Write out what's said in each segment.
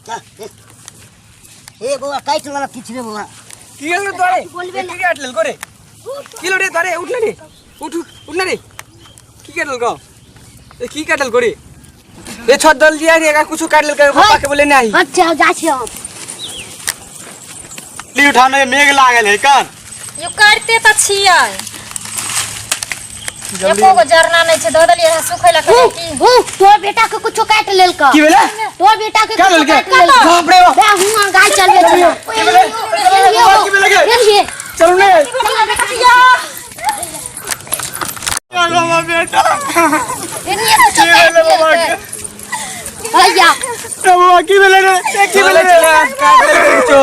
ए बाबा काट वाला पिछले बाबा की गेल तोरे की काट लेल करे की लो रे तोरे उठ ले रे उठ उठ ले रे की काटल को ए की काटल करे ए छ जल्दी आ रे का कुछ काट लेल के पापा के बोले नहीं अच्छा जा छी हम ली उठाने मेघ लागल है कान यो काटते त छियै एको गो जरना नहीं छे द देलिए सुखैला के की तोर बेटा के कुछ काट लेल का की भेले तोर बेटा के क्या कुछ लेल काट लेल बाप रे बे हुआ गाय चलबे छी की भेले चलो ने मामा बेटा की भेले बाबा के भैया बाबा की भेले रे की भेले काट लेल के उछो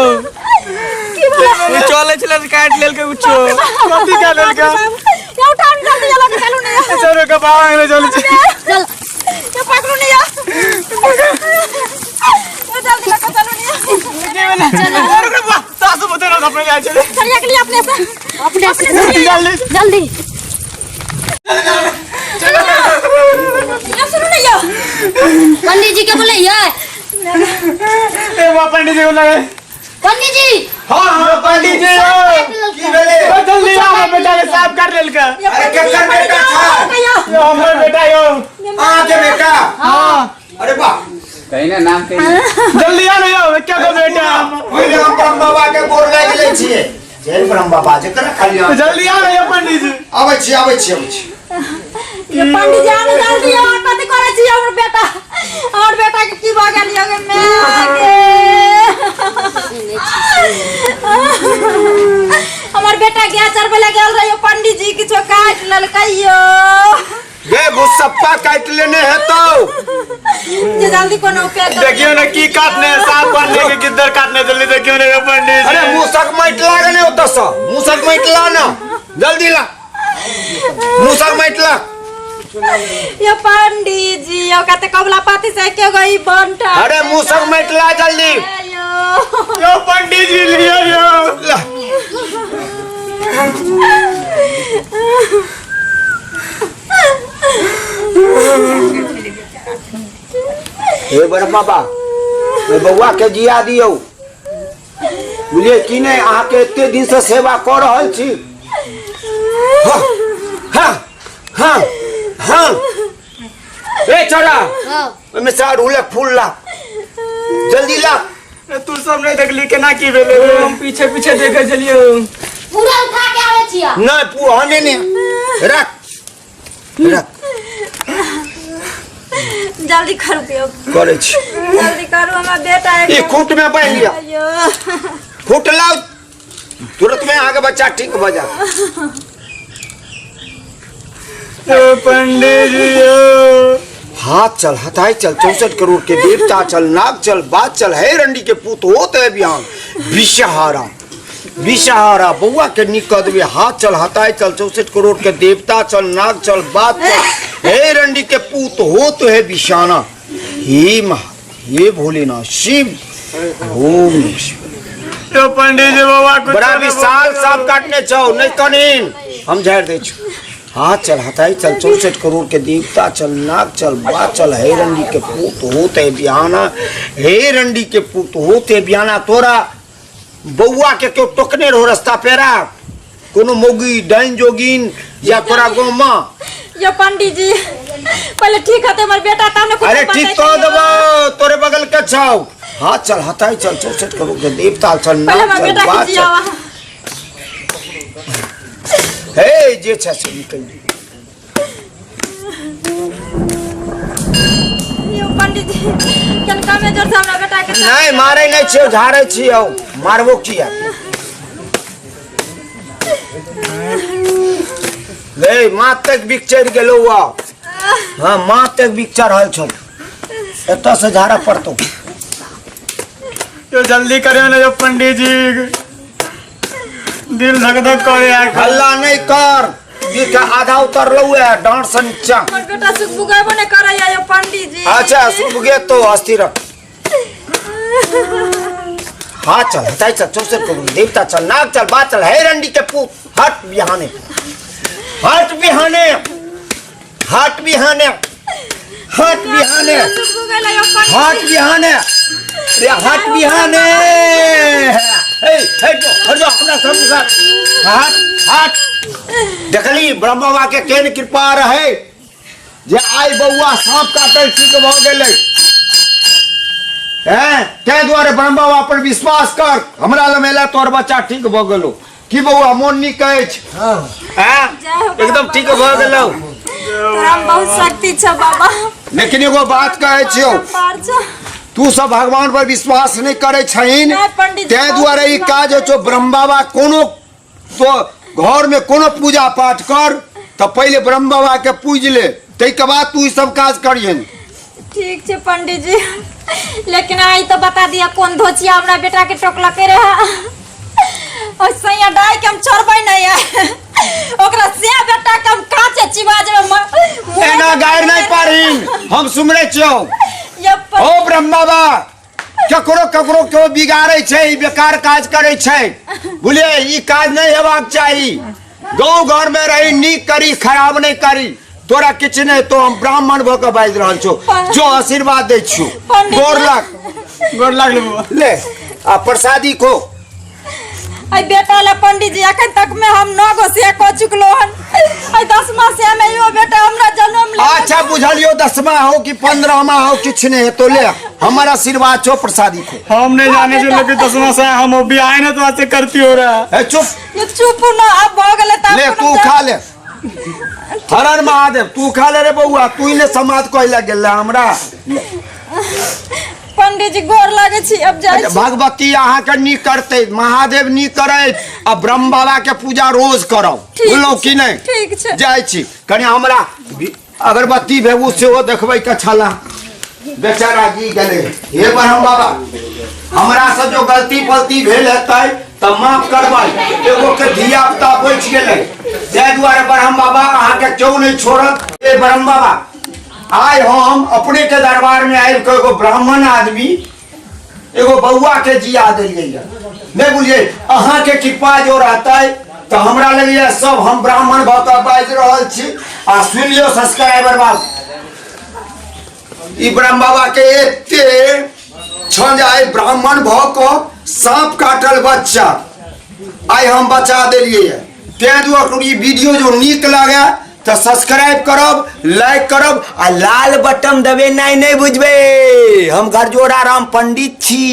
की भेले ये चले चले काट लेल के उछो कथि काट लेल का ये उठान जल्दी चलो निकालू नहीं चलो का बाबा ले चल चल ये पकड़ू नहीं ये जल्दी लगा चलो नहीं चलो सासू बता रहा अपने जाए चले चलिए के लिए अपने से जल्दी ये सुनो नहीं यो पंडित जी के बोले ये ए बाबा पंडित जी को लगे पंडित जी हां पंडित जी की भेले जल्दी आ बेटा के साफ कर लेल का अरे केकर बेटा था यो हमर बेटा यो के बेटा हां अरे वाह कहीं ना नाम कहीं जल्दी आ रे यो क्या को बेटा ओइले हम ब्रह्म बाबा के बोल लागले छिए जय ब्रह्म बाबा जकर कल्याण जल्दी आ रे यो पंडित जी आबै छी ये पंडित जी आने जल्दी आ कथि करे छी हमर बेटा के की भाग गेलियो गे हमर बेटा गया चरबे ले गेल रहियो पंडित जी किछो काट ललकइयो बे गुस्सप्पा काट लेने है तो जे जल्दी कोनो उपाय कर देखियो ना की काटने साफ करने के किधर काटने जल्दी देखियो ना पंडित अरे मूसक माइट लागने होता सा मूसक माइट ला ना जल्दी ला मूसक माइट ला ये पंडित जी यो कहते कबला पाती से क्यों गई बनता अरे मूसक माइट ला जल्दी यो पंडित जी लियो यो ला हे बड़ बाबा ए बउआ के जिया दियो बुझे कि नहीं अहाँ के एते दिन से सेवा कर रहल छी हां हां हां ए छोड़ा ओमे से अड़हुल फूल ला जल्दी ला तू सब नहीं देखली केना की भेले हम पीछे पीछे देखे चलियो पूरा उठा के आवे छिया नहीं पुहाने ने रख रख जल्दी करू पियो करे छी जल्दी करू हमरा बेटा ये खूंट में बैठ लिया अयो फूट लाओ तुरंत में आगे बच्चा ठीक हो जा पंडित जी हाथ चल हथाई चल 64 करोड़ के देवता चल नाग चल बात चल है रंडी के पूत होते है बिहान विषहारा विषहारा बउआ के निकद में हाथ चल हथाई चल 64 करोड़ के देवता चल नाग चल बात चल है रंडी के पूत होते है विषाना हे महा हे भोलेनाथ शिव ओम शिव यो पंडित जी बाबा कुछ बड़ा विशाल सांप काटने चाहो नहीं कनीन हम झाड़ दे छु हाथ चल हथाई चल 64 करोड़ के देवता चल नाग चल बात चल हे रंडी के पूत होते बिहाना हे रंडी के पूत होते बिहाना तोरा बउआ के क्यों टोकने रहो रास्ता पेरा कोनो मोगी डाइन जोगिन या तोरा गोमा ये पंडित जी पहले ठीक है हमर बेटा ताने कुछ अरे ठीक तो दबो तोरे बगल के छाओ हाथ चल हथाई चल 64 करोड़ के देवता चल पहले नाग हमर चल बेटा बात की चल जियावा हे जे छ से निकल ये पंडित जी कल का में जोर से हमरा बेटा के नहीं मारे नहीं छियो झाड़े छियो मारबो किया ले माँ तक बिक चढ़ गेलो हुआ हाँ माँ तक बिक चढ़ल छो एत से झाड़ा पड़तो यो जल्दी करियो ना यो पंडित जी दिल धक धक करे हल्ला नहीं कर बिक आधा उतर लो है डांट से नीचा हमर बेटा सुख बुगाई बने करे या ये पंडित जी अच्छा सुन गे तो अस्थिर हाँ चल हटाई चल 64 करोड़ देवता चल नाग चल बात चल है रंडी के पूत हट बिहाने हट बिहाने हट बिहाने हट बिहाने सुख बुगाई ला ये पंडित हट बिहाने रे हट हट देखली ब्रह्म बाबा के केन कृपा रहे जे आई बउआ सांप काटल ठीक भ गेलै हैं ते द्वारे ब्रह्म बाबा पर विश्वास कर हमरा लमेला तोर बच्चा ठीक भ गेलो की बउआ मोन नी कहै छ हैं एकदम ठीक भ गेलो तोरा में बहुत शक्ति छ बाबा लेकिन एगो बात कहै छियो तू सब भगवान पर विश्वास नहीं करे छहिन नहीं, पंडित जी, ते द्वारे ई काज छो ब्रह्म बाबा कोनो तो घर में कोनो पूजा पाठ कर तो पहले ब्रह्म बाबा के पूज ले तै के बाद तू ई सब काज करियन ठीक छे पंडित जी लेकिन आई तो बता दिया कौन धोचिया हमरा बेटा के टोकलके रहे और सैया डाई के हम छोड़बै नहीं है ओकरा से बेटा के हम काचे चिबाज में एना गायर नहीं पारिन हम सुमरे छियो ये ओ ब्रह्म बाबा ककरो ककरो क्यों बिगाड़े छै ई बेकार काज करे छै बुझलिए ई काज नहीं हेबाक चाहिए गांव घर में रही नीक करी खराब नहीं करी तोरा किछ नहीं तो हम ब्राह्मण भ के बाज रहल छो जो आशीर्वाद दे छु गोर लाग ले आ प्रसादी को आई बेटा ले पंडित जी अखन तक में हम 9 गो से को चुकलो हन आई 10वां से में यो बेटा हमरा जन्म ले अच्छा बुझलियो 10वां हो कि 15वां हो किछ नहीं है तो ले हमारा आशीर्वाद छो प्रसादी को हम नहीं जाने जो लेकिन 10वां से हम भी आए ना तो ऐसे करती हो रहा ए चुप ये चुप ना अब हो गेले त ले तू खा ले हरण महादेव तू खा ले रे बउआ तू इने समाज कहला गेल हमरा पंडित जी गोर लागे छी अब जाय छी भगवती अहाँ के नी करते महादेव नी करे आ ब्रह्म बाबा के पूजा रोज करो बोलो कि नहीं ठीक छै जाय छी कने हमरा अगरबत्ती भेबू से वो देखबै के छला बेचारा जी गेले हे ब्रह्म बाबा हमरा से जो गलती फलती भेल हेतै त माफ करबै एगो के धिया पुता बच गेलै तै दुआरे ब्रह्म बाबा अहाँ के क्यों नहीं छोड़त हे ब्रह्म बाबा आय हम अपने के दरबार में आयल को एगो ब्राह्मण आदमी एगो बउआ के जिया दिलिए नहीं बुझिए अहाँ के कृपा जो रहता है तो हमरा लगे सब हम ब्राह्मण भ के बाज रहल छी आ सुन लियो सब्सक्राइबर बाब ई ब्रह्म बाबा के एते छ जाए ब्राह्मण भ के सांप काटल बच्चा आय हम बचा देलिए ते दुआरे ई वीडियो जो नीक लगे तो सब्सक्राइब करब लाइक करब आ लाल बटन दबे नहीं बुझबे हम घर जोड़ा राम पंडित छी।